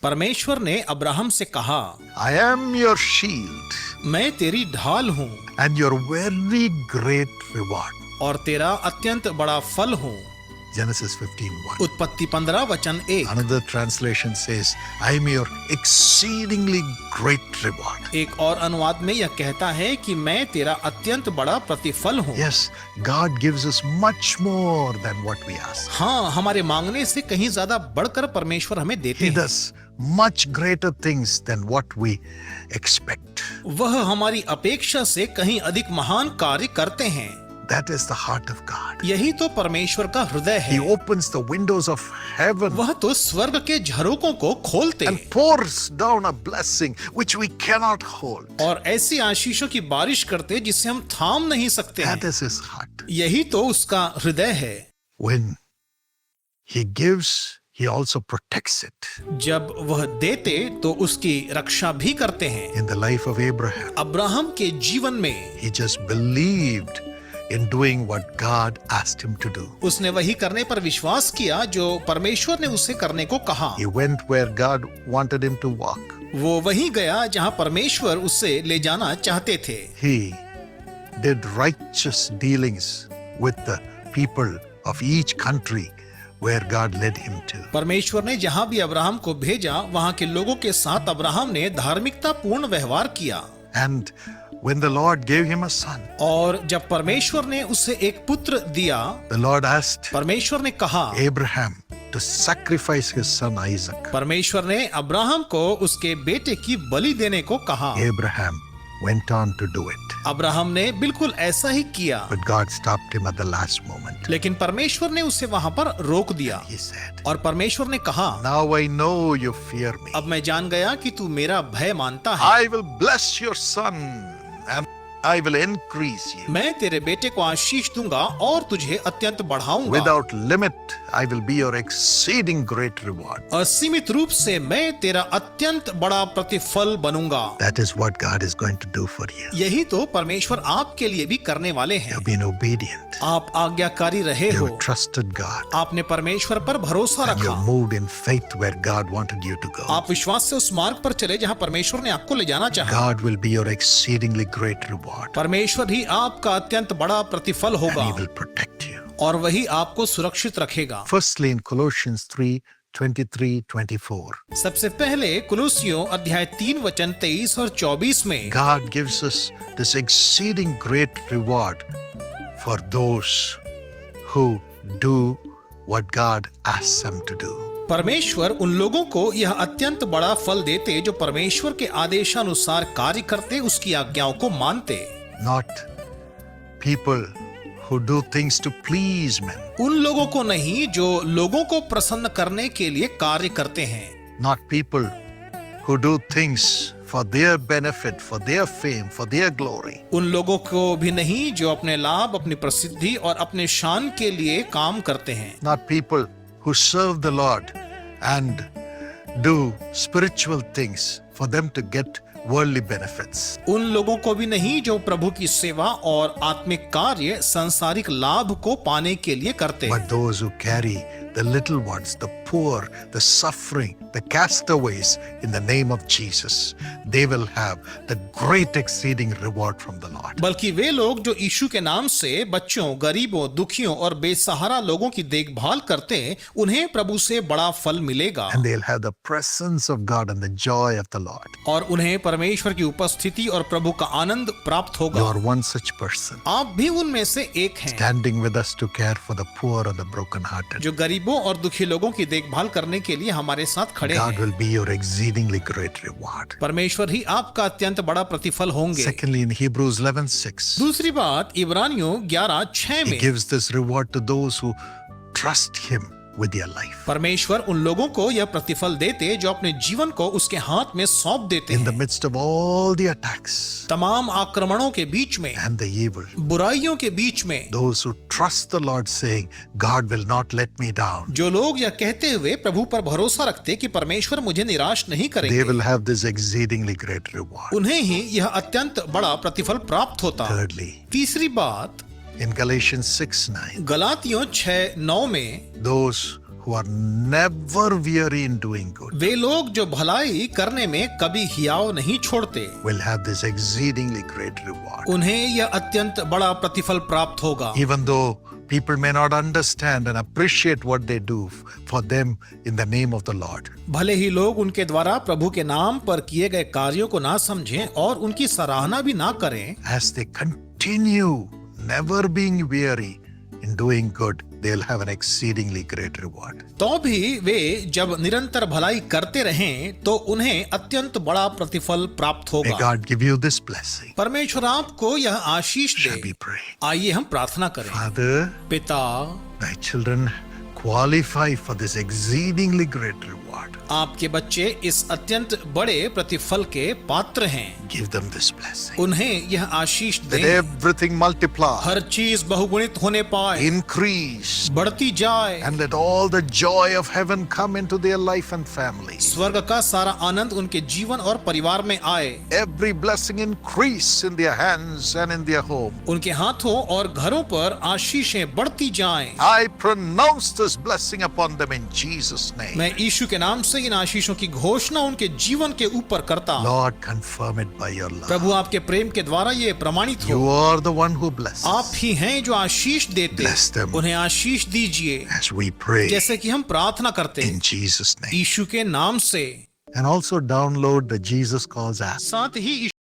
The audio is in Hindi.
परमेश्वर ने अब्राहम से कहा, I am your shield मैं तेरी ढाल हूँ and your very great reward. और तेरा अत्यंत बड़ा फल हूँ। Genesis 15:1. उत्पत्ति 15 वचन 1। Another translation says, I am your exceedingly great reward. एक और अनुवाद में यह कहता है कि मैं तेरा अत्यंत बड़ा प्रतिफल हूँ। Yes, God gives us much more than what we ask. हाँ, हमारे मांगने से कहीं ज्यादा बढ़कर परमेश्वर हमें देते He हैं। does much greater things than what we expect. वह हमारी अपेक्षा से कहीं अधिक महान कार्य करते हैं। That is the heart of God. यही तो परमेश्वर का हृदय He है। opens the windows of heaven वह तो स्वर्ग के झरोकों को खोलते and pours down a blessing which we cannot hold. और ऐसी आशीषों की बारिश करते जिसे हम थाम नहीं सकते That हैं। is his heart. यही तो उसका हृदय है। When he gives, he also protects it. जब वह देते तो उसकी रक्षा भी करते हैं। In the life of Abraham, Abraham के जीवन में he just believed in doing what God asked him to do. उसने वही करने पर विश्वास किया जो परमेश्वर ने उसे करने को कहा। He went where God wanted him to walk. वो वहीं गया जहां परमेश्वर उसे ले जाना चाहते थे। He did righteous dealings with the people of each country where God led him to. परमेश्वर ने जहां भी अब्राहम को भेजा वहां के लोगों के साथ अब्राहम ने धार्मिकता पूर्ण व्यवहार किया। And when the Lord gave him a son, और जब परमेश्वर ने उसे एक पुत्र दिया, the Lord asked परमेश्वर ने कहा, Abraham to sacrifice his son Isaac. परमेश्वर ने अब्राहम को उसके बेटे की बलि देने को कहा। Abraham went on to do it. Abraham ने बिल्कुल ऐसा ही किया, But God stopped him at the last moment. लेकिन परमेश्वर ने उसे वहां पर रोक दिया He said, और परमेश्वर ने कहा, Now I know you fear me. अब मैं जान गया कि तू मेरा भय मानता है। I will bless your son and I will increase you. मैं तेरे बेटे को आशीष दूंगा और तुझे अत्यंत बढ़ाऊंगा। Without limit, I will be your exceeding great reward. असीमित रूप से मैं तेरा अत्यंत बड़ा प्रतिफल बनूंगा। That is what God is going to do for you. यही तो परमेश्वर आपके लिए भी करने वाले हैं। You've been obedient. आप आज्ञाकारी रहे हो, You've trusted God. आपने परमेश्वर पर भरोसा And you रखा, moved in faith where God wanted you to go. आप विश्वास से उस मार्ग पर चले जहां परमेश्वर ने आपको ले जाना चाहा। God will be your exceedingly great reward. परमेश्वर ही आपका अत्यंत बड़ा प्रतिफल And होगा He will protect you. और वही आपको सुरक्षित रखेगा। Firstly, in Colossians 3:23-24, सबसे पहले कुलुस्सियों अध्याय 3 वचन 23 और 24 में God gives us this exceeding great reward for those who do what God asks them to do. परमेश्वर उन लोगों को यह अत्यंत बड़ा फल देते जो परमेश्वर के आदेशानुसार कार्य करते, उसकी आज्ञाओं को मानते। Not people who do things to please men. उन लोगों को नहीं जो लोगों को प्रसन्न करने के लिए कार्य करते हैं। Not people who do things for their benefit, for their fame, for their glory. उन लोगों को भी नहीं जो अपने लाभ, अपनी प्रसिद्धि और अपने शान के लिए काम करते हैं। Not people who serve the Lord and do spiritual things for them to get worldly benefits. उन लोगों को भी नहीं जो प्रभु की सेवा और आत्मिक कार्य, सांसारिक लाभ को पाने के लिए करते हैं। But those who carry the little ones, the poor, the suffering, the castaways in the name of Jesus, they will have the great exceeding reward from the Lord. बल्कि वे लोग जो यीशु के नाम से बच्चों, गरीबों, दुखियों और बेसहारा लोगों की देखभाल करते हैं, उन्हें प्रभु से बड़ा फल मिलेगा And they'll have the presence of God and the joy of the Lord. और उन्हें परमेश्वर की उपस्थिति और प्रभु का आनंद प्राप्त You होगा। are one such person, आप भी उनमें से एक हैं standing with us to care for the poor and the brokenhearted. जो गरीबों और दुखी लोगों की देखभाल करने के लिए हमारे साथ खड़े God हैं। will be your exceedingly great reward. परमेश्वर ही आपका अत्यंत बड़ा प्रतिफल होंगे। Secondly, in Hebrews 11:6, दूसरी बात, इब्रानियों 11:6 He में gives this reward to those who trust Him with their life. परमेश्वर उन लोगों को यह प्रतिफल देते जो अपने जीवन को उसके हाथ में सौंप देते In the हैं। midst of all the attacks तमाम आक्रमणों के बीच में, and the evil, बुराइयों के बीच में, those who trust the Lord, saying, God will not let me down, जो लोग यह कहते हुए प्रभु पर भरोसा रखते कि परमेश्वर मुझे निराश नहीं they करेंगे, will have this exceedingly great reward. उन्हें ही यह अत्यंत बड़ा प्रतिफल प्राप्त होता। Thirdly, तीसरी बात, in Galatians 6:9, गलातियों 6:9 में those who are never weary in doing good वे लोग जो भलाई करने में कभी हियाव नहीं छोड़ते, will have this exceedingly great reward. उन्हें यह अत्यंत बड़ा प्रतिफल प्राप्त होगा। Even though people may not understand and appreciate what they do for them in the name of the Lord. भले ही लोग उनके द्वारा प्रभु के नाम पर किए गए कार्यों को ना समझें और उनकी सराहना भी ना करें, As they continue never being weary in doing good, they'll have an exceedingly great reward. तो भी वे जब निरंतर भलाई करते रहें तो उन्हें अत्यंत बड़ा प्रतिफल प्राप्त May होगा। God give you this blessing. परमेश्वर आपको यह आशीष Shall दे। we pray? आइए हम प्रार्थना करें। Father, पिता, thy children qualify for this exceedingly great reward. आपके बच्चे इस अत्यंत बड़े प्रतिफल के पात्र हैं। Give them this blessing. उन्हें यह आशीष That दें, everything multiply, हर चीज बहुगुणित होने पाए, increase, बढ़ती जाए, and let all the joy of heaven come into their life and family. स्वर्ग का सारा आनंद उनके जीवन और परिवार में आए, Every blessing increase in their hands and in their home. उनके हाथों और घरों पर आशीषें बढ़ती जाएं। I pronounce this blessing upon them in Jesus' name. मैं यीशु के नाम से इन आशीषों की घोषणा उनके जीवन के ऊपर करता हूं। Lord, confirm it by your love. प्रभु आपके प्रेम के द्वारा ये प्रमाणित हो। You are the one who blesses. आप ही हैं जो आशीष देते, Bless them. उन्हें आशीष दीजिए, As we pray जैसे कि हम प्रार्थना करते हैं in Jesus' name. यीशु के नाम से। And also download the Jesus Calls app. साथ ही